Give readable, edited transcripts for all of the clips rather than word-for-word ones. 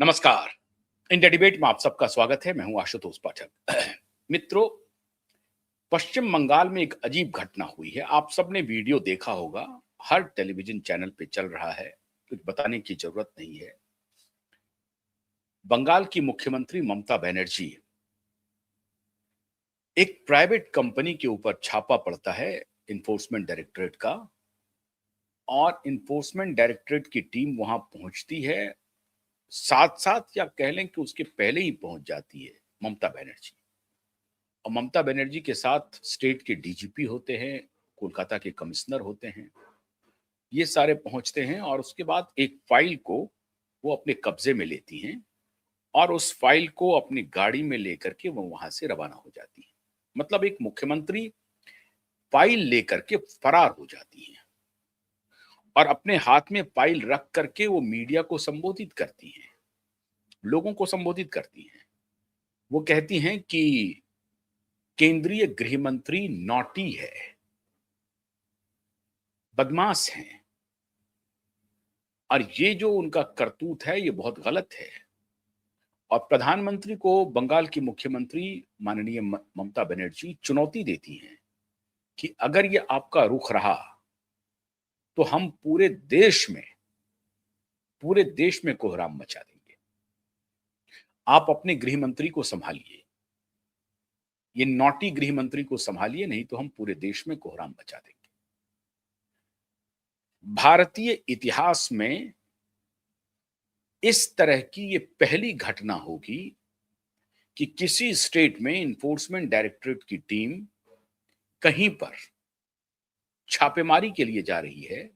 नमस्कार। India debate में आप सबका स्वागत है। मैं हूं आशुतोष पाठक। मित्रों, पश्चिम बंगाल में एक अजीब घटना हुई है। आप सबने वीडियो देखा होगा, हर टेलीविजन चैनल पे चल रहा है, कुछ बताने की जरूरत नहीं है। बंगाल की मुख्यमंत्री ममता बनर्जी, एक प्राइवेट कंपनी के ऊपर छापा पड़ता है इन्फोर्समेंट डायरेक्टरेट का, और इन्फोर्समेंट डायरेक्टरेट की टीम वहां पहुंचती है। साथ साथ या कह लें कि उसके पहले ही पहुंच जाती है ममता बनर्जी। और ममता बनर्जी के साथ स्टेट के डीजीपी होते हैं, कोलकाता के कमिश्नर होते हैं। ये सारे पहुंचते हैं और उसके बाद एक फाइल को वो अपने कब्जे में लेती हैं और उस फाइल को अपनी गाड़ी में लेकर के वो वहां से रवाना हो जाती है। मतलब एक मुख्यमंत्री फाइल लेकर के फरार हो जाती है और अपने हाथ में फाइल रख करके वो मीडिया को संबोधित करती हैं, लोगों को संबोधित करती हैं। वो कहती हैं कि केंद्रीय गृह मंत्री नॉटी है, बदमाश हैं, और ये जो उनका करतूत है ये बहुत गलत है। और प्रधानमंत्री को बंगाल की मुख्यमंत्री माननीय ममता बनर्जी चुनौती देती हैं कि अगर ये आपका रुख रहा तो हम पूरे देश में कोहराम मचा देंगे। आप अपने गृह मंत्री को संभालिए, ये नॉटी गृह मंत्री को संभालिए, नहीं तो हम पूरे देश में कोहराम मचा देंगे। भारतीय इतिहास में इस तरह की ये पहली घटना होगी कि किसी स्टेट में इन्फोर्समेंट डायरेक्टरेट की टीम कहीं पर छापेमारी के लिए जा रही है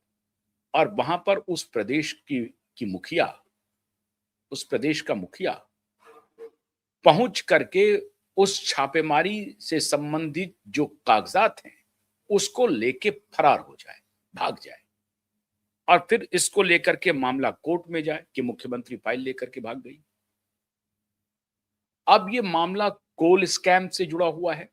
और वहां पर उस प्रदेश की मुखिया, उस प्रदेश का मुखिया पहुंच करके उस छापेमारी से संबंधित जो कागजात हैं उसको लेके फरार हो जाए, भाग जाए, और फिर इसको लेकर के मामला कोर्ट में जाए कि मुख्यमंत्री फाइल लेकर के भाग गई। अब ये मामला कोल स्कैम से जुड़ा हुआ है।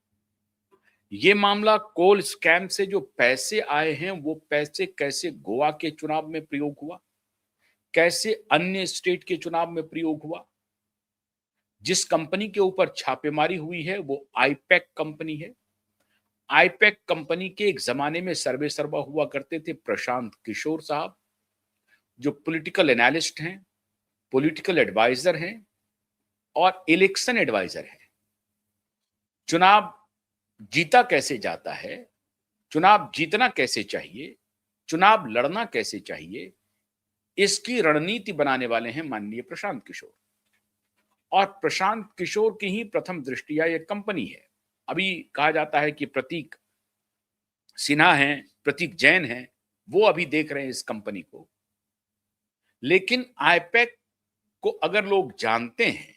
ये मामला कोल स्कैम से जो पैसे आए हैं वो पैसे कैसे गोवा के चुनाव में प्रयोग हुआ, कैसे अन्य स्टेट के चुनाव में प्रयोग हुआ। जिस कंपनी के ऊपर छापेमारी हुई है वो आईपैक कंपनी है। आईपैक कंपनी के एक जमाने में सर्वे सर्वा हुआ करते थे प्रशांत किशोर साहब, जो पॉलिटिकल एनालिस्ट हैं, पॉलिटिकल एडवाइजर हैं और इलेक्शन एडवाइजर हैं। चुनाव जीता कैसे जाता है, चुनाव जीतना कैसे चाहिए, चुनाव लड़ना कैसे चाहिए, इसकी रणनीति बनाने वाले हैं माननीय प्रशांत किशोर। और प्रशांत किशोर की ही प्रथम दृष्टिया ये कंपनी है। अभी कहा जाता है कि प्रतीक सिन्हा हैं, प्रतीक जैन हैं, वो अभी देख रहे हैं इस कंपनी को। लेकिन आईपैक को अगर लोग जानते हैं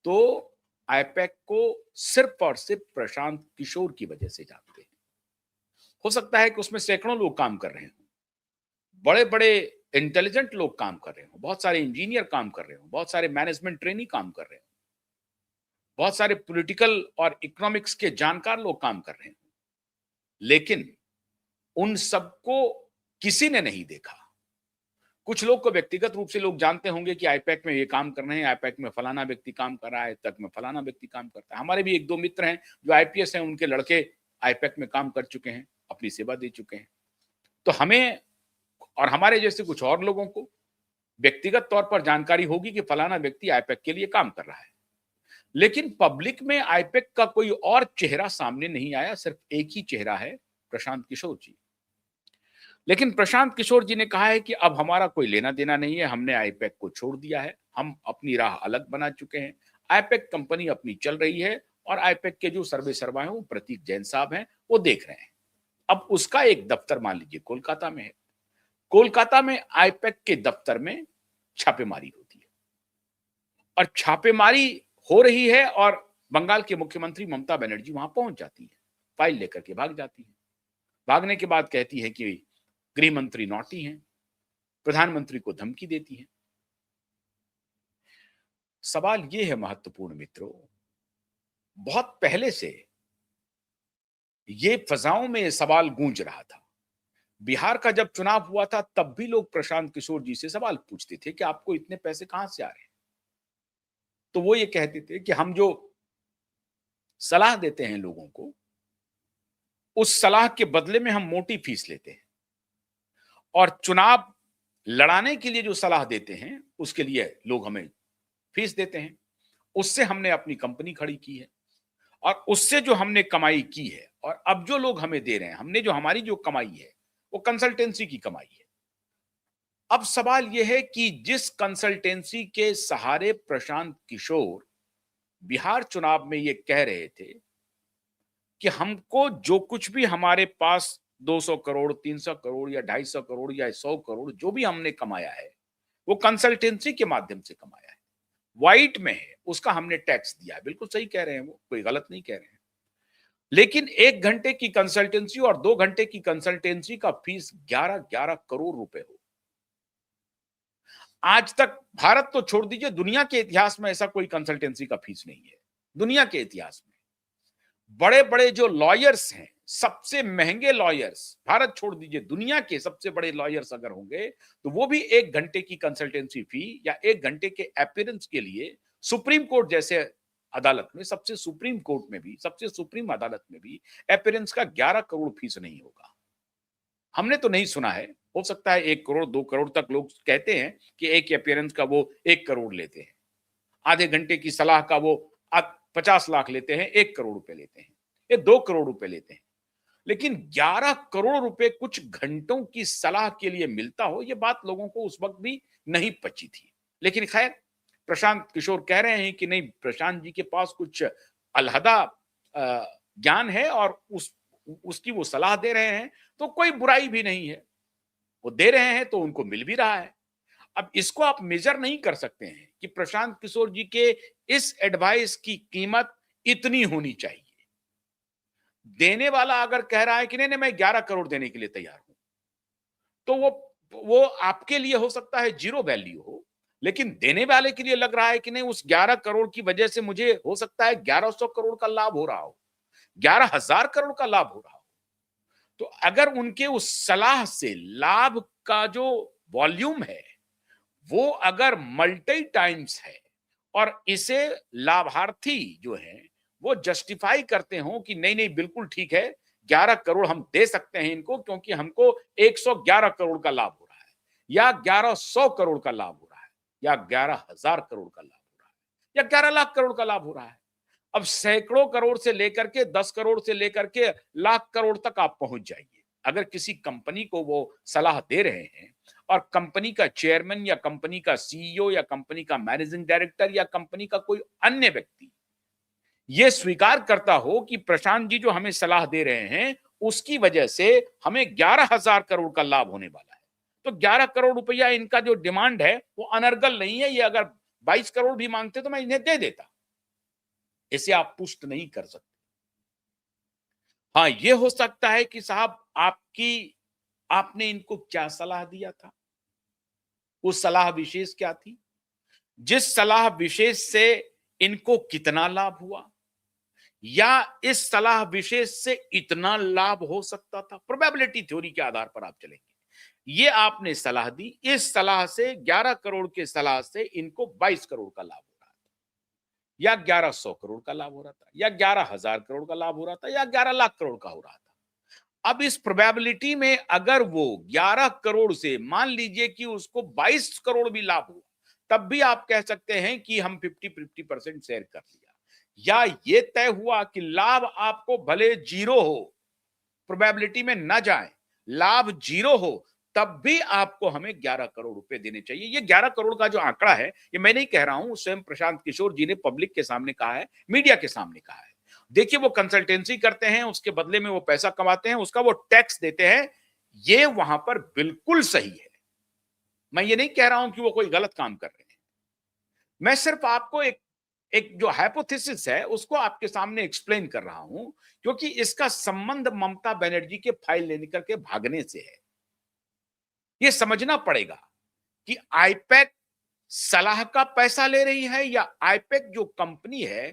तो आईपैक को सिर्फ और सिर्फ प्रशांत किशोर की वजह से जानते हैं। हो सकता है कि उसमें सैकड़ों लोग काम कर रहे हों, बड़े बड़े इंटेलिजेंट लोग काम कर रहे हों, बहुत सारे इंजीनियर काम कर रहे हों, बहुत सारे मैनेजमेंट ट्रेनी काम कर रहे हों, बहुत सारे पॉलिटिकल और इकोनॉमिक्स के जानकार लोग काम कर रहे हों, लेकिन उन सबको किसी ने नहीं देखा। कुछ लोग को व्यक्तिगत रूप से लोग जानते होंगे कि आईपैक में ये काम कर रहे हैं, आईपैक में फलाना व्यक्ति काम कर रहा है, तक में फलाना व्यक्ति काम करता है। हमारे भी एक दो मित्र हैं जो आईपीएस हैं, उनके लड़के आईपैक में काम कर चुके हैं, अपनी सेवा दे चुके हैं। तो हमें और हमारे जैसे कुछ और लोगों को व्यक्तिगत तौर पर जानकारी होगी कि फलाना व्यक्ति आईपैक के लिए काम कर रहा है, लेकिन पब्लिक में आईपैक का कोई और चेहरा सामने नहीं आया। सिर्फ एक ही चेहरा है, प्रशांत किशोर जी। लेकिन प्रशांत किशोर जी ने कहा है कि अब हमारा कोई लेना देना नहीं है, हमने आईपैक को छोड़ दिया है, हम अपनी राह अलग बना चुके हैं। आईपैक कंपनी अपनी चल रही है और आईपैक के जो सर्वे सर्वा है वो प्रतीक जैन साहब हैं, वो देख रहे हैं। अब उसका एक दफ्तर मान लीजिए कोलकाता में है, कोलकाता में आईपैक के दफ्तर में छापेमारी होती है और छापेमारी हो रही है और बंगाल के मुख्यमंत्री ममता बनर्जी वहां पहुंच जाती है, फाइल लेकर के भाग जाती है। भागने के बाद कहती है कि गृह मंत्री नॉटी हैं, प्रधानमंत्री को धमकी देती हैं। सवाल यह है महत्वपूर्ण मित्रों, बहुत पहले से ये फिजाओं में सवाल गूंज रहा था। बिहार का जब चुनाव हुआ था तब भी लोग प्रशांत किशोर जी से सवाल पूछते थे कि आपको इतने पैसे कहां से आ रहे हैं, तो वो ये कहते थे कि हम जो सलाह देते हैं लोगों को, उस सलाह के बदले में हम मोटी फीस लेते हैं और चुनाव लड़ाने के लिए जो सलाह देते हैं, उसके लिए लोग हमें फीस देते हैं। उससे हमने अपनी कंपनी खड़ी की है और उससे जो हमने कमाई की है और अब जो लोग हमें दे रहे हैं, हमने जो हमारी जो कमाई है, वो कंसल्टेंसी की कमाई है। अब सवाल यह है कि जिस कंसल्टेंसी के सहारे प्रशांत किशोर बिहार चुनाव में ये कह रहे थे कि हमको जो कुछ भी हमारे पास 200 करोड़, 300 करोड़ या 250 करोड़ या 100 करोड़ जो भी हमने कमाया है, वो कंसल्टेंसी के माध्यम से कमाया है, व्हाइट में है, उसका हमने टैक्स दिया है। बिल्कुल सही कह रहे हैं वो, कोई गलत नहीं कह रहे हैं। लेकिन 1 घंटे की कंसल्टेंसी और 2 घंटे की कंसल्टेंसी का फीस 11-11 करोड़ रुपए हो। आज तक भारत तो छोड़ दीजिए, दुनिया के इतिहास में ऐसा कोई कंसल्टेंसी का फीस नहीं है। दुनिया के इतिहास में बड़े-बड़े जो लॉयर्स हैं, सबसे महंगे लॉयर्स, भारत छोड़ दीजिए, दुनिया के सबसे बड़े लॉयर्स अगर होंगे, तो वो भी 1 घंटे की कंसल्टेंसी फी या 1 घंटे के अपीयरेंस के लिए सुप्रीम कोर्ट जैसे अदालत में, सबसे सुप्रीम कोर्ट में भी, सबसे सुप्रीम अदालत में भी अपीयरेंस का 11 करोड़ फीस नहीं होगा। हमने तो नहीं सुना है, हो सकता है 1 करोड़, 2 करोड़ तक लोग कहते हैं कि एक अपीयरेंस का वो 1 करोड़ लेते हैं। आधे घंटे की सलाह का वो 50 लाख लेते हैं, 1 करोड़ रुपए लेते हैं, ये 2 करोड़ रुपए लेते हैं। लेकिन 11 करोड़ रुपए कुछ घंटों की सलाह के लिए मिलता हो, ये बात लोगों को उस वक्त भी नहीं पची थी। लेकिन खैर, प्रशांत किशोर कह रहे हैं कि नहीं, प्रशांत जी के पास कुछ अलहदा ज्ञान है और उसकी वो सलाह दे रहे हैं, तो कोई बुराई भी नहीं है। वो दे रहे हैं तो उनको मिल भी रहा है। अब इसको आप मेजर नहीं कर सकते हैं कि प्रशांत किशोर जी के इस एडवाइस की कीमत इतनी होनी चाहिए। देने वाला अगर कह रहा है कि नहीं नहीं, मैं 11 करोड़ देने के लिए तैयार हूं, तो वो आपके लिए हो सकता है जीरो वैल्यू हो, लेकिन देने वाले के लिए लग रहा है कि नहीं, उस 11 करोड़ की वजह से मुझे हो सकता है 1100 करोड़ का लाभ हो रहा हो, 11,000 करोड़ का लाभ हो रहा हो। तो अगर उनके उस सलाह से लाभ का जो वॉल्यूम है, वो अगर मल्टी टाइम्स है और इसे लाभार्थी जो है वो जस्टिफाई करते हो कि नहीं नहीं बिल्कुल ठीक है, 11 करोड़ हम दे सकते हैं इनको, क्योंकि हमको 111 करोड़ का लाभ हो रहा है या 1100 करोड़ का लाभ हो रहा है या 11,000 करोड़ का लाभ हो रहा है या 11 लाख करोड़ का लाभ हो रहा है। अब सैकड़ों करोड़ से लेकर के 10 करोड़ से लेकर के लाख करोड़ तक आप पहुंच जाइए। अगर किसी कंपनी को वो सलाह दे रहे हैं और कंपनी का चेयरमैन या कंपनी का सीईओ या कंपनी का मैनेजिंग डायरेक्टर या कंपनी का कोई अन्य व्यक्ति ये स्वीकार करता हो कि प्रशांत जी जो हमें सलाह दे रहे हैं, उसकी वजह से हमें 11,000 करोड़ का लाभ होने वाला है, तो 11 करोड़ रुपया इनका जो डिमांड है वो अनर्गल नहीं है। ये अगर 22 करोड़ भी मांगते तो मैं इन्हें दे देता। इसे आप पुष्ट नहीं कर सकते। हाँ, ये हो सकता है कि साहब आपने इनको क्या सलाह दिया था, वो सलाह विशेष क्या थी, जिस सलाह विशेष से इनको कितना लाभ हुआ, या इस सलाह विशेष से इतना लाभ हो सकता था। प्रोबेबिलिटी थ्योरी के आधार पर आप चलेंगे। ये आपने सलाह दी, इस सलाह से 11 करोड़ के सलाह से इनको 22 करोड़ का लाभ हो रहा था या 1100 करोड़ का लाभ हो रहा था या 11,000 करोड़ का लाभ हो रहा था या 11 लाख करोड़ का हो रहा था। अब इस प्रोबेबिलिटी में अगर वो 11 करोड़ से मान लीजिए कि उसको 22 करोड़ भी लाभ हुआ, तब भी आप कह सकते हैं कि हम 50-50% शेयर कर लिया। या ये तय हुआ कि लाभ आपको भले जीरो हो, प्रोबेबिलिटी में ना जाए, लाभ जीरो हो, तब भी आपको हमें 11 करोड़ रुपए देने चाहिए। ये 11 करोड़ का जो आंकड़ा है, ये मैं नहीं कह रहा हूं, स्वयं प्रशांत किशोर जी ने पब्लिक के सामने कहा है, मीडिया के सामने कहा है। देखिए, वो कंसल्टेंसी करते हैं, उसके बदले में वो पैसा कमाते हैं, उसका वो टैक्स देते हैं। ये वहां पर बिल्कुल सही है। मैं ये नहीं कह रहा हूं कि वो कोई गलत काम कर रहे हैं। मैं सिर्फ आपको एक एक जो हाइपोथेसिस है उसको आपके सामने एक्सप्लेन कर रहा हूं, क्योंकि इसका संबंध ममता बनर्जी के फाइल लेने करके भागने से है। ये समझना पड़ेगा कि आईपैक सलाह का पैसा ले रही है या आईपैक जो कंपनी है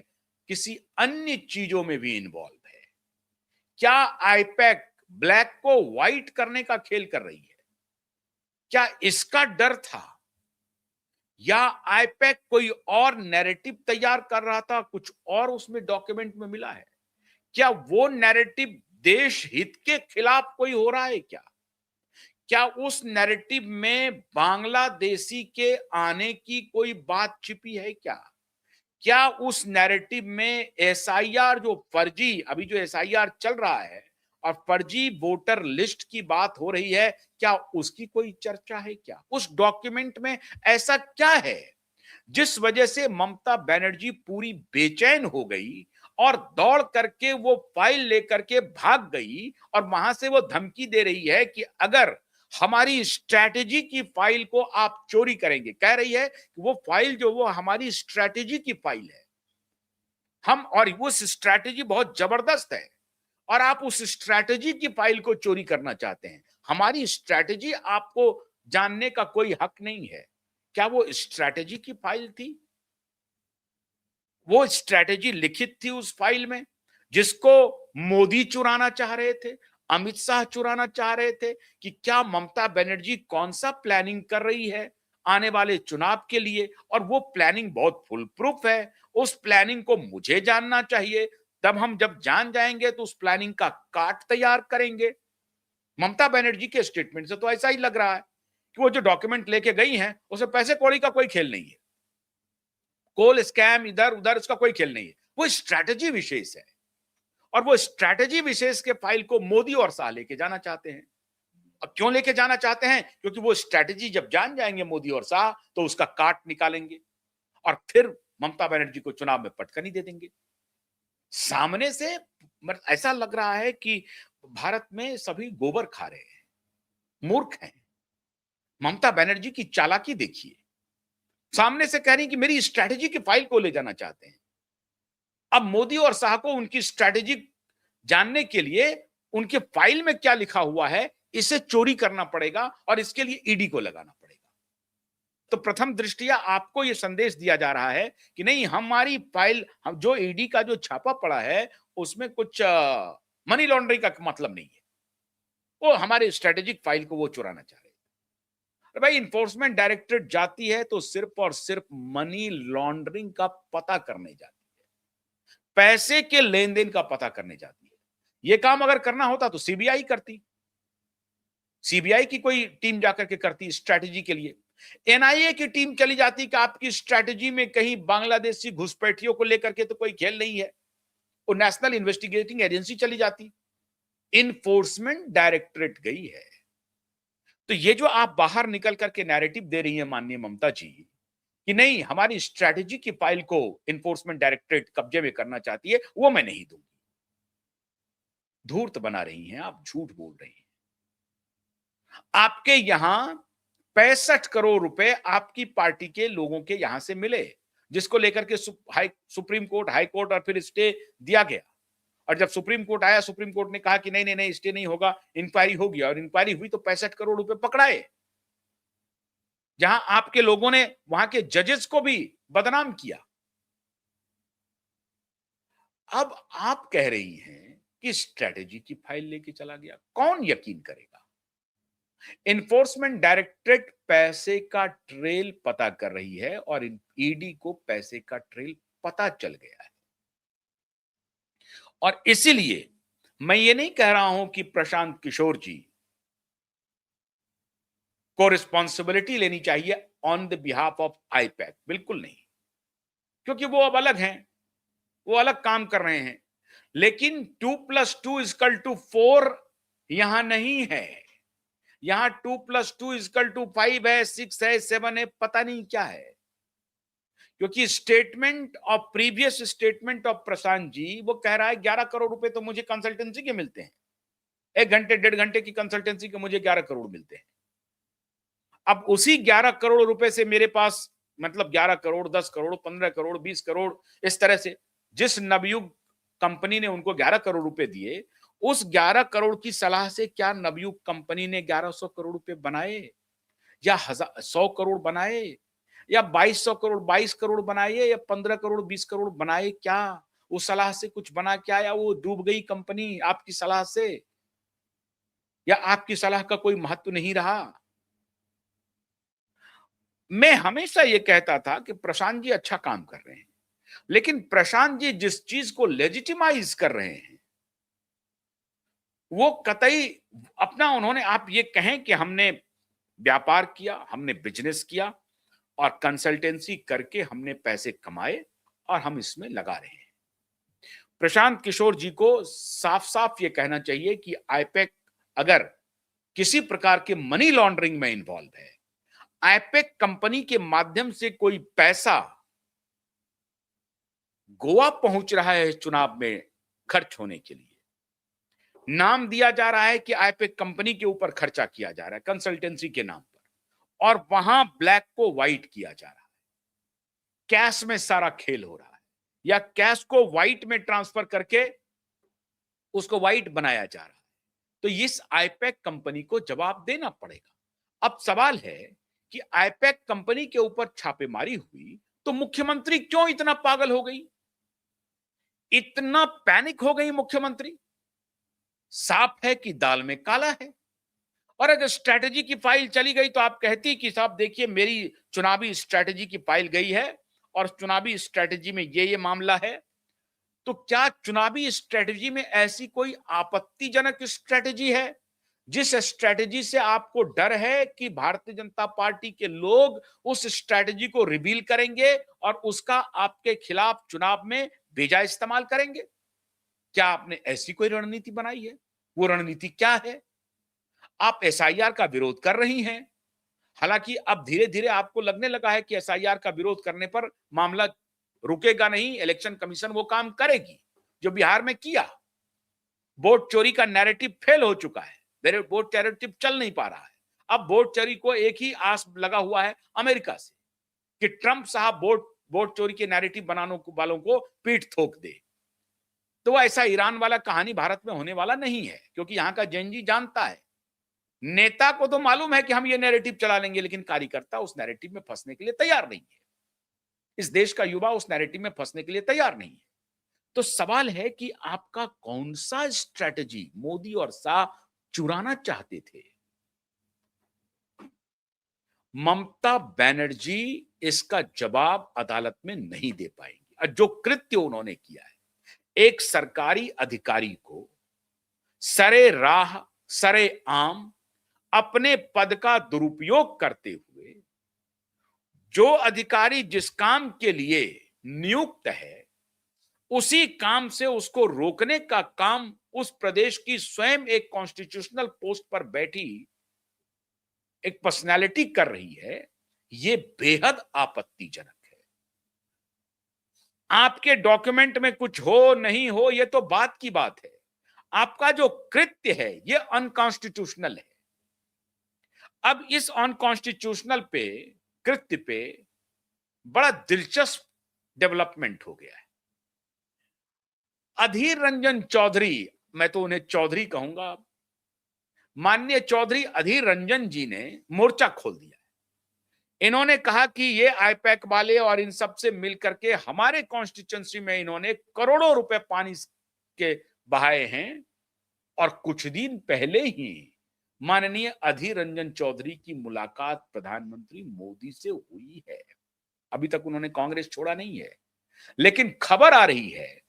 किसी अन्य चीजों में भी इन्वॉल्व है। क्या आईपैक ब्लैक को व्हाइट करने का खेल कर रही है? क्या इसका डर था, या आईपैक कोई और नैरेटिव तैयार कर रहा था, कुछ और उसमें डॉक्यूमेंट में मिला है? क्या वो नैरेटिव देश हित के खिलाफ कोई हो रहा है क्या? क्या उस नैरेटिव में बांग्लादेशी के आने की कोई बात छिपी है क्या? क्या उस नैरेटिव में एसआईआर जो फर्जी, अभी जो एसआईआर चल रहा है और फर्जी वोटर लिस्ट की बात हो रही है, क्या उसकी कोई चर्चा है क्या? उस डॉक्यूमेंट में ऐसा क्या है जिस वजह से ममता बनर्जी पूरी बेचैन हो गई और दौड़ करके वो फाइल लेकर के भाग गई और वहां से वो धमकी दे रही है कि अगर हमारी स्ट्रैटेजी की फाइल को आप चोरी करेंगे, कह रही है कि वो फाइल जो वो हमारी स्ट्रैटेजी की फाइल है, हम और वो स्ट्रैटेजी बहुत जबरदस्त है और आप उस स्ट्रैटेजी की फाइल को चोरी करना चाहते हैं। हमारी स्ट्रैटेजी आपको जानने का कोई हक नहीं है। क्या वो स्ट्रैटेजी की फाइल थी? वो स्ट्रैटेजी लिखित थी उस फाइल में जिसको मोदी चुराना चाह रहे थे, अमित शाह चुराना चाह रहे थे कि क्या ममता बनर्जी कौन सा प्लानिंग कर रही है आने वाले चुनाव के लिए और वो प्लानिंग बहुत फुल प्रूफ है। उस प्लानिंग को मुझे जानना चाहिए, तब हम जब जान जाएंगे तो उस प्लानिंग का काट तैयार करेंगे। ममता बनर्जी के स्टेटमेंट से तो ऐसा ही लग रहा है कि वो जो डॉक्यूमेंट लेके गई हैं उसमें पैसे कौड़ी का कोई खेल नहीं है, कोल स्कैम इधर उधर उसका कोई खेल नहीं है, वो स्ट्रैटेजी विशेष है और वो स्ट्रैटेजी विशेष के फाइल को मोदी और शाह लेके जाना चाहते हैं। अब क्यों लेके जाना चाहते हैं? क्योंकि वो स्ट्रैटेजी जब जान जाएंगे मोदी और शाह तो उसका काट निकालेंगे और फिर ममता बनर्जी को चुनाव में पटकनी दे देंगे। सामने से ऐसा लग रहा है कि भारत में सभी गोबर खा रहे हैं, मूर्ख हैं। ममता बनर्जी की चालाकी देखिए, सामने से कह रही कि मेरी स्ट्रैटेजी की फाइल को ले जाना चाहते हैं। अब मोदी और शाह को उनकी स्ट्रैटेजी जानने के लिए उनके फाइल में क्या लिखा हुआ है इसे चोरी करना पड़ेगा और इसके लिए ईडी को लगाना पड़ेगा। तो प्रथम दृष्टया आपको यह संदेश दिया जा रहा है कि नहीं, हमारी फाइल, हम जो ईडी का जो छापा पड़ा है उसमें कुछ मनी लॉन्ड्रिंग का मतलब नहीं है, वो हमारे स्ट्रेटेजिक फाइल को वो चुराना चाह रहे हैं। अरे भाई, इन्फोर्समेंट डायरेक्टरेट जाती है तो सिर्फ और सिर्फ मनी लॉन्ड्रिंग का पता करने जाती है, पैसे के लेन देन का पता करने जाती है। यह काम अगर करना होता तो सीबीआई करती, सीबीआई की कोई टीम जाकर के करती स्ट्रैटेजी के लिए। एनआईए की टीम चली जाती कि आपकी स्ट्रैटेजी में कहीं बांग्लादेशी घुसपैठियों को लेकर के तो कोई खेल नहीं है, वो नेशनल इन्वेस्टिगेटिंग एजेंसी चली जाती। इन्फोर्समेंट डायरेक्टरेट गई है। तो ये जो आप बाहर निकल करके नैरेटिव दे रही है माननीय ममता जी कि नहीं, हमारी स्ट्रैटेजी की फाइल को इन्फोर्समेंट डायरेक्टरेट कब्जे में करना चाहती है, वो मैं नहीं दूंगी। धूर्त बना रही हैं आप, झूठ बोल रही हैं। आपके यहां 65 करोड़ रुपए आपकी पार्टी के लोगों के यहां से मिले, जिसको लेकर के सुप्रीम कोर्ट, हाई कोर्ट और फिर स्टे दिया गया। और जब सुप्रीम कोर्ट आया, सुप्रीम कोर्ट ने कहा कि नहीं नहीं नहीं, स्टे नहीं होगा, इंक्वायरी होगी, और इंक्वायरी हुई तो 65 करोड़ रुपए पकड़ाए, जहां आपके लोगों ने वहां के जजेस को भी बदनाम किया। अब आप कह रही हैं कि स्ट्रेटेजी की फाइल लेके चला गया, कौन यकीन करेगा? इन्फोर्समेंट डायरेक्टरेट पैसे का ट्रेल पता कर रही है और ईडी को पैसे का ट्रेल पता चल गया है। और इसीलिए मैं ये नहीं कह रहा हूं कि प्रशांत किशोर जी को रिस्पॉन्सिबिलिटी लेनी चाहिए on the behalf of IUPAC, बिल्कुल नहीं, क्योंकि वो अब अलग हैं, वो अलग काम कर रहे हैं। लेकिन 2+2=4 यहां नहीं है, यहां 2+2=5 है, 6 है, 7 है, पता नहीं क्या है। क्योंकि statement of previous statement of Prashant ji वो कह रहा है 11 करोड़ रुपए तो मुझे कंसल्टेंसी के मिलते हैं, 1 घंटे 1.5 घंटे की कंसल्टेंसी के मुझे 11 करोड़ मिलते हैं। अब उसी 11 करोड़ रुपए से मेरे पास, मतलब 11 करोड़, 10 करोड़, 15 करोड़, 20 करोड़, इस तरह से जिस नवयुग कंपनी ने उनको 11 करोड़ रुपए दिए, उस 11 करोड़ की सलाह से क्या नवयुग कंपनी ने 1100 करोड़ रुपए बनाए, या 100 करोड़ बनाए, या 2200 करोड़, 22 करोड़ बनाए, या 15 करोड़, 20 करोड़ बनाए? क्या उस सलाह से कुछ बना क्या, या वो डूब गई कंपनी आपकी सलाह से, या आपकी सलाह का कोई महत्व नहीं रहा? मैं हमेशा ये कहता था कि प्रशांत जी अच्छा काम कर रहे हैं, लेकिन प्रशांत जी जिस चीज को लेजिटिमाइज कर रहे हैं वो कतई अपना उन्होंने, आप ये कहें कि हमने व्यापार किया, हमने बिजनेस किया और कंसल्टेंसी करके हमने पैसे कमाए और हम इसमें लगा रहे हैं। प्रशांत किशोर जी को साफ साफ ये कहना चाहिए कि आईपैक अगर किसी प्रकार के मनी लॉन्ड्रिंग में इन्वॉल्व है, आईपैक कंपनी के माध्यम से कोई पैसा गोवा पहुंच रहा है चुनाव में खर्च होने के लिए, नाम दिया जा रहा है कि आईपैक कंपनी के ऊपर खर्चा किया जा रहा है कंसल्टेंसी के नाम पर, और वहां ब्लैक को व्हाइट किया जा रहा है, कैश में सारा खेल हो रहा है, या कैश को व्हाइट में ट्रांसफर करके उसको व्हाइट बनाया जा रहा है, तो इस आईपैक कंपनी को जवाब देना पड़ेगा। अब सवाल है कि आईपैक कंपनी के ऊपर छापेमारी हुई तो मुख्यमंत्री क्यों इतना पागल हो गई, इतना पैनिक हो गई मुख्यमंत्री? साफ है कि दाल में काला है। और अगर स्ट्रैटेजी की फाइल चली गई तो आप कहती कि साहब देखिए मेरी चुनावी स्ट्रैटेजी की फाइल गई है और चुनावी स्ट्रैटेजी में ये मामला है, तो क्या चुनावी स्ट्रैटेजी में ऐसी कोई आपत्तिजनक स्ट्रैटेजी है जिस स्ट्रैटेजी से आपको डर है कि भारतीय जनता पार्टी के लोग उस स्ट्रैटेजी को रिवील करेंगे और उसका आपके खिलाफ चुनाव में बेजा इस्तेमाल करेंगे? क्या आपने ऐसी कोई रणनीति बनाई है? वो रणनीति क्या है? आप एसआईआर का विरोध कर रही हैं, हालांकि अब धीरे धीरे आपको लगने लगा है कि एसआईआर का विरोध करने पर मामला रुकेगा नहीं, इलेक्शन कमीशन वो काम करेगी जो बिहार में किया। वोट चोरी का नैरेटिव फेल हो चुका है, मेरे वोट नैरेटिव चल नहीं पा रहा है। अब वोट चोरी को एक ही आस लगा हुआ है अमेरिका से कि ट्रंप साहब वोट चोरी के नैरेटिव बनाने वालों को पीठ ठोक दे। तो ऐसा ईरान वाला कहानी भारत में होने वाला नहीं है, क्योंकि यहां का जेनजी जानता है, नेता को तो मालूम है कि हम ये नैरेटिव चला लेंगे, लेकिन कार्यकर्ता उस नैरेटिव में फंसने के लिए तैयार नहीं है। इस देश का युवा उस नैरेटिव में फंसने के लिए तैयार नहीं है। तो सवाल है कि आपका कौन सा स्ट्रैटेजी मोदी और शाह चुराना चाहते थे? ममता बनर्जी इसका जवाब अदालत में नहीं दे पाएंगी। और जो कृत्य उन्होंने किया है, एक सरकारी अधिकारी को सरे राह सरे आम अपने पद का दुरुपयोग करते हुए, जो अधिकारी जिस काम के लिए नियुक्त है उसी काम से उसको रोकने का काम उस प्रदेश की स्वयं एक कॉन्स्टिट्यूशनल पोस्ट पर बैठी एक पर्सनालिटी कर रही है, ये बेहद आपत्तिजनक है। आपके डॉक्यूमेंट में कुछ हो नहीं हो ये तो बात की बात है, आपका जो कृत्य है ये अनकॉन्स्टिट्यूशनल है। अब इस अनकॉन्स्टिट्यूशनल पे कृत्य पे बड़ा दिलचस्प डेवलपमेंट हो गया है। अधीर रंजन चौधरी, मैं तो उन्हें चौधरी कहूंगा, माननीय चौधरी अधीर रंजन जी ने मोर्चा खोल दिया है। इन्होंने कहा कि ये आईपैक वाले और इन सब से मिलकर के हमारे कॉन्स्टिट्यूंसी में इन्होंने करोड़ों रुपए पानी के बहाए हैं, और कुछ दिन पहले ही माननीय अधीर रंजन चौधरी की मुलाकात प्रधानमंत्री मोदी से हुई है। अभी तक उन्होंने कांग्रेस छोड़ा नहीं है, लेकिन खबर आ रही है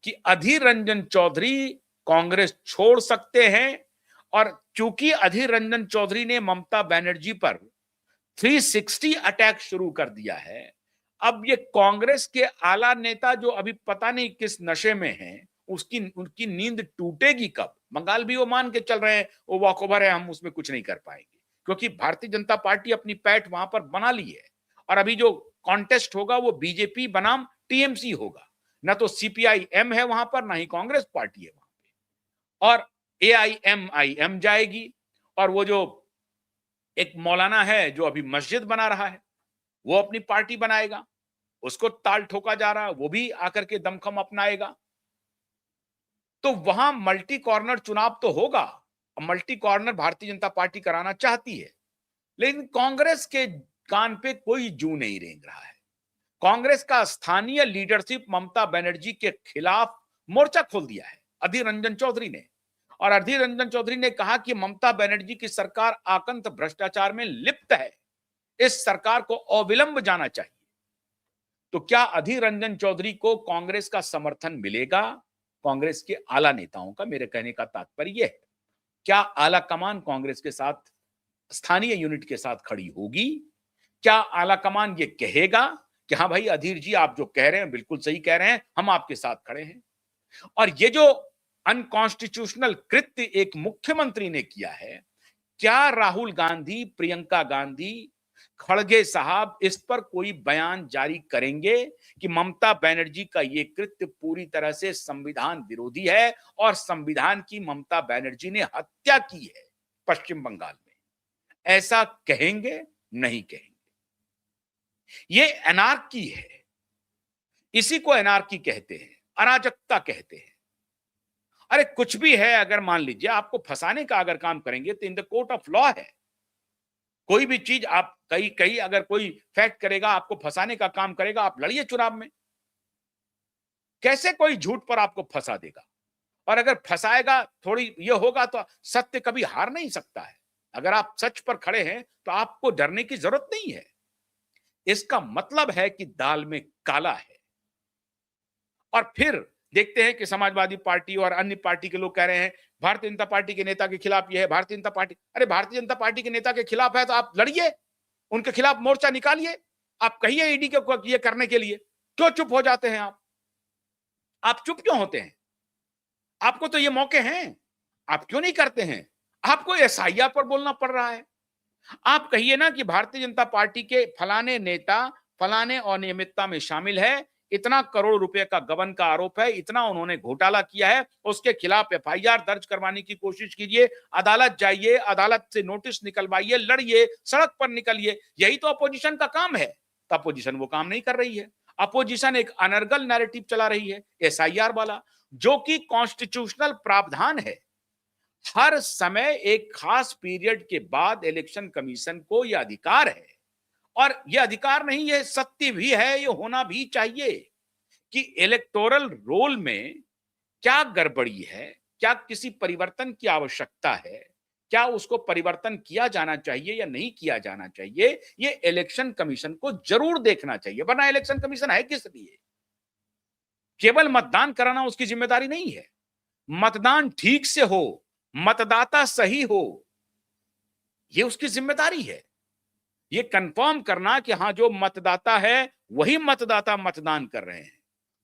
कि अधीर रंजन चौधरी कांग्रेस छोड़ सकते हैं। और चूंकि अधीर रंजन चौधरी ने ममता बनर्जी पर 360 अटैक शुरू कर दिया है, अब ये कांग्रेस के आला नेता जो अभी पता नहीं किस नशे में हैं, उनकी नींद टूटेगी कब? बंगाल भी वो मान के चल रहे हैं वो वॉकओवर है, हम उसमें कुछ नहीं कर पाएंगे, क्योंकि भारतीय जनता पार्टी अपनी पैठ वहां पर बना ली है। और अभी जो कॉन्टेस्ट होगा वो बीजेपी बनाम टीएमसी होगा, ना तो सीपीआई-एम है वहां पर, ना ही कांग्रेस पार्टी है वहां पे। और एआईएमआईएम जाएगी, और वो जो एक मौलाना है जो अभी मस्जिद बना रहा है वो अपनी पार्टी बनाएगा, उसको ताल ठोका जा रहा है, वो भी आकर के दमखम अपनाएगा। तो वहां मल्टी कॉर्नर चुनाव तो होगा, multi corner Bharatiya Janata party कराना चाहती है, लेकिन कांग्रेस के कान पे कोई जू नहीं रेंग रहा है। कांग्रेस का स्थानीय लीडरशिप ममता बनर्जी के खिलाफ मोर्चा खोल दिया है अधीर रंजन चौधरी ने। और अधीर रंजन चौधरी ने कहा कि ममता बनर्जी की सरकार आतंक भ्रष्टाचार में लिप्त है, इस सरकार को अविलंब जाना चाहिए। तो क्या अधीर रंजन चौधरी को कांग्रेस का समर्थन मिलेगा? कांग्रेस के आला नेताओं का, मेरे कहने का तात्पर्य यह है। क्या आला कमान कांग्रेस के साथ, स्थानीय यूनिट के साथ खड़ी होगी? क्या आला कमान ये कहेगा कि हाँ भाई अधीर जी, आप जो कह रहे हैं बिल्कुल सही कह रहे हैं, हम आपके साथ खड़े हैं? और ये जो अनकॉन्स्टिट्यूशनल कृत्य एक मुख्यमंत्री ने किया है, क्या राहुल गांधी, प्रियंका गांधी, खड़गे साहब इस पर कोई बयान जारी करेंगे कि ममता बनर्जी का यह कृत्य पूरी तरह से संविधान विरोधी है और संविधान की ममता बनर्जी ने हत्या की है पश्चिम बंगाल में? ऐसा कहेंगे? नहीं कहेंगे। ये एनार्की है, इसी को एनार्की कहते हैं, अराजकता कहते हैं। अरे कुछ भी है, अगर मान लीजिए आपको फंसाने का अगर काम करेंगे तो in the court of law है। कोई भी चीज आप कहीं कहीं अगर कोई फैक्ट करेगा, आपको फंसाने का काम करेगा, आप लड़िए चुनाव में। कैसे कोई झूठ पर आपको फंसा देगा? और अगर फंसाएगा, थोड़ी ये होगा तो सत्य कभी हार नहीं सकता है। अगर आप सच पर खड़े हैं तो आपको डरने की जरूरत नहीं है। इसका मतलब है कि दाल में काला है। और फिर देखते हैं कि समाजवादी पार्टी और अन्य पार्टी के लोग कह रहे हैं भारतीय जनता पार्टी के नेता के खिलाफ यह है, भारतीय जनता पार्टी। अरे भारतीय जनता पार्टी के नेता के खिलाफ है तो आप लड़िए, उनके खिलाफ मोर्चा निकालिए। आप कहिए ईडी को ये करने के लिए। क्यों चुप हो जाते हैं आप चुप क्यों होते हैं? आपको तो ये मौके हैं, आप क्यों नहीं करते हैं? आपको एसआईआर पर बोलना पड़ रहा है। आप कहिए ना कि भारतीय जनता पार्टी के फलाने नेता फलाने अनियमितता में शामिल है, इतना करोड़ रुपए का गबन का आरोप है, इतना उन्होंने घोटाला किया है, उसके खिलाफ एफआईआर दर्ज करवाने की कोशिश कीजिए, अदालत जाइए, अदालत से नोटिस निकलवाइए, लड़िए, सड़क पर निकलिए। यही तो अपोजिशन का काम है। तो अपोजिशन वो काम नहीं कर रही है। अपोजिशन एक अनर्गल नैरेटिव चला रही है, एसआईआर वाला, जो कि कॉन्स्टिट्यूशनल प्रावधान है। हर समय एक खास पीरियड के बाद इलेक्शन कमीशन को यह अधिकार है, और यह अधिकार नहीं, यह सत्य भी है, यह होना भी चाहिए कि इलेक्टोरल रोल में क्या गड़बड़ी है, क्या किसी परिवर्तन की आवश्यकता है, क्या उसको परिवर्तन किया जाना चाहिए या नहीं किया जाना चाहिए, यह इलेक्शन कमीशन को जरूर देखना चाहिए। वरना इलेक्शन कमीशन है किस लिए? केवल मतदान कराना उसकी जिम्मेदारी नहीं है। मतदान ठीक से हो, मतदाता सही हो, यह उसकी जिम्मेदारी है। ये कंफर्म करना कि हाँ, जो मतदाता है वही मतदाता मतदान कर रहे हैं,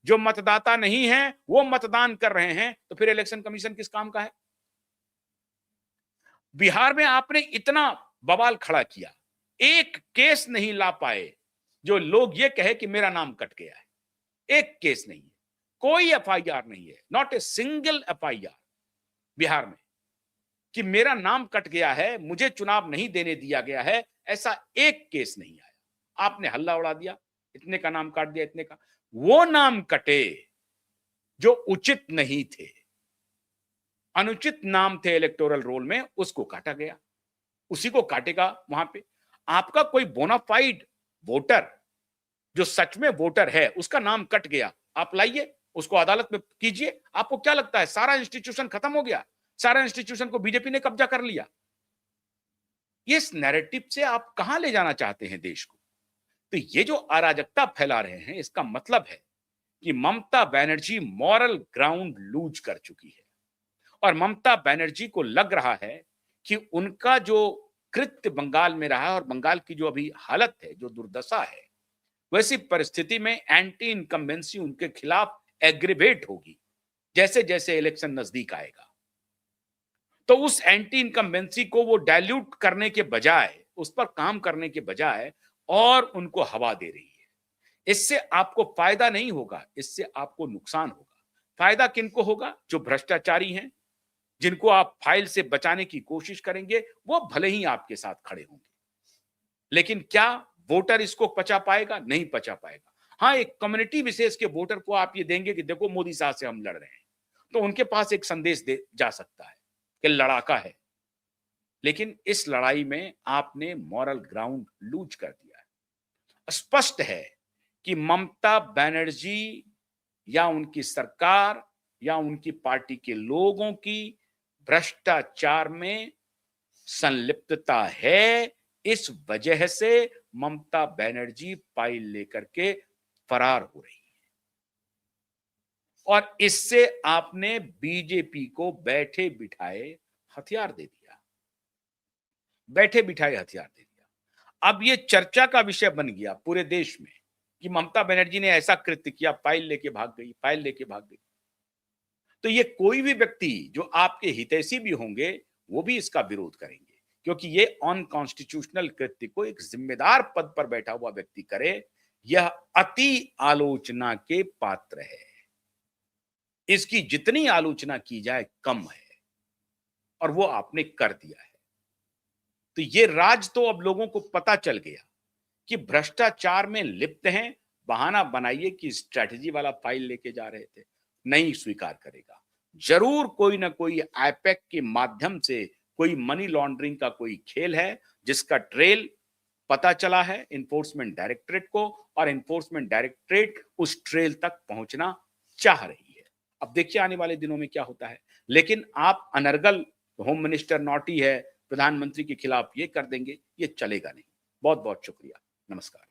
जो मतदाता नहीं है वो मतदान कर रहे हैं, तो फिर इलेक्शन कमीशन किस काम का है? बिहार में आपने इतना बवाल खड़ा किया, एक केस नहीं ला पाए जो लोग ये कहे कि मेरा नाम कट गया है। एक केस नहीं है, कोई एफआईआर नहीं है, not a single FIR Bihar में कि मेरा नाम कट गया है, मुझे चुनाव नहीं देने दिया गया है, ऐसा एक केस नहीं आया। आपने हल्ला उड़ा दिया, इतने का नाम काट दिया, इतने का। वो नाम कटे जो उचित नहीं थे, अनुचित नाम थे इलेक्टोरल रोल में, उसको काटा गया, उसी को काटेगा वहां पे। आपका कोई बोनाफाइड वोटर जो सच में वोटर है, उसका नाम कट गया, आप लाइए उसको अदालत में कीजिए। आपको क्या लगता है सारा इंस्टीट्यूशन खत्म हो गया? सारा इंस्टीट्यूशन को बीजेपी ने कब्जा कर लिया? इस नैरेटिव से आप कहां ले जाना चाहते हैं देश को? तो ये जो अराजकता फैला रहे हैं, इसका मतलब है कि Mamata Banerjee moral ground loose कर चुकी है, और ममता बनर्जी को लग रहा है कि उनका जो कृत्य बंगाल में रहा है, और बंगाल की जो अभी हालत है, जो दुर्दशा है, वैसी परिस्थिति में एंटी इनकम्बेंसी उनके खिलाफ एग्रीवेट होगी जैसे जैसे इलेक्शन नजदीक आएगा। तो उस एंटी इनकम्बेंसी को वो डाइल्यूट करने के बजाय, उस पर काम करने के बजाय और उनको हवा दे रही है। इससे आपको फायदा नहीं होगा, इससे आपको नुकसान होगा। फायदा किनको होगा? जो भ्रष्टाचारी हैं, जिनको आप फाइल से बचाने की कोशिश करेंगे, वो भले ही आपके साथ खड़े होंगे, लेकिन क्या वोटर इसको पचा पाएगा? नहीं पचा पाएगा। हाँ, एक कम्युनिटी विशेष के वोटर को आप ये देंगे कि देखो मोदी साहब से हम लड़ रहे हैं, तो उनके पास एक संदेश दे जा सकता है कि लड़ाका है। लेकिन इस लड़ाई में आपने मॉरल ग्राउंड लूज कर दिया है। स्पष्ट है कि ममता बनर्जी या उनकी सरकार या उनकी पार्टी के लोगों की भ्रष्टाचार में संलिप्तता है। इस वजह से ममता बनर्जी फाइल लेकर के फरार हो रही है। और इससे आपने बीजेपी को बैठे बिठाए हथियार दे दिया, बैठे बिठाए हथियार दे दिया। अब ये चर्चा का विषय बन गया पूरे देश में कि ममता बनर्जी ने ऐसा कृत्य किया, फाइल लेके भाग गई, फाइल लेके भाग गई। तो ये कोई भी व्यक्ति जो आपके हितैषी भी होंगे वो भी इसका विरोध करेंगे, क्योंकि ये अनकॉन्स्टिट्यूशनल कृत्य को एक जिम्मेदार पद पर बैठा हुआ व्यक्ति करे, यह अति आलोचना के पात्र है। इसकी जितनी आलोचना की जाए कम है, और वो आपने कर दिया है। तो ये राज तो अब लोगों को पता चल गया कि भ्रष्टाचार में लिप्त हैं। बहाना बनाइए कि स्ट्रैटेजी वाला फाइल लेके जा रहे थे, नहीं स्वीकार करेगा। जरूर कोई ना कोई आईपैक के माध्यम से कोई मनी लॉन्ड्रिंग का कोई खेल है, जिसका ट्रेल पता चला है इन्फोर्समेंट डायरेक्टरेट को, और इन्फोर्समेंट डायरेक्टरेट उस ट्रेल तक पहुंचना चाह रही है। अब देखिए आने वाले दिनों में क्या होता है। लेकिन आप अनर्गल होम मिनिस्टर नॉटी है, प्रधानमंत्री के खिलाफ ये कर देंगे, ये चलेगा नहीं। बहुत बहुत शुक्रिया। नमस्कार।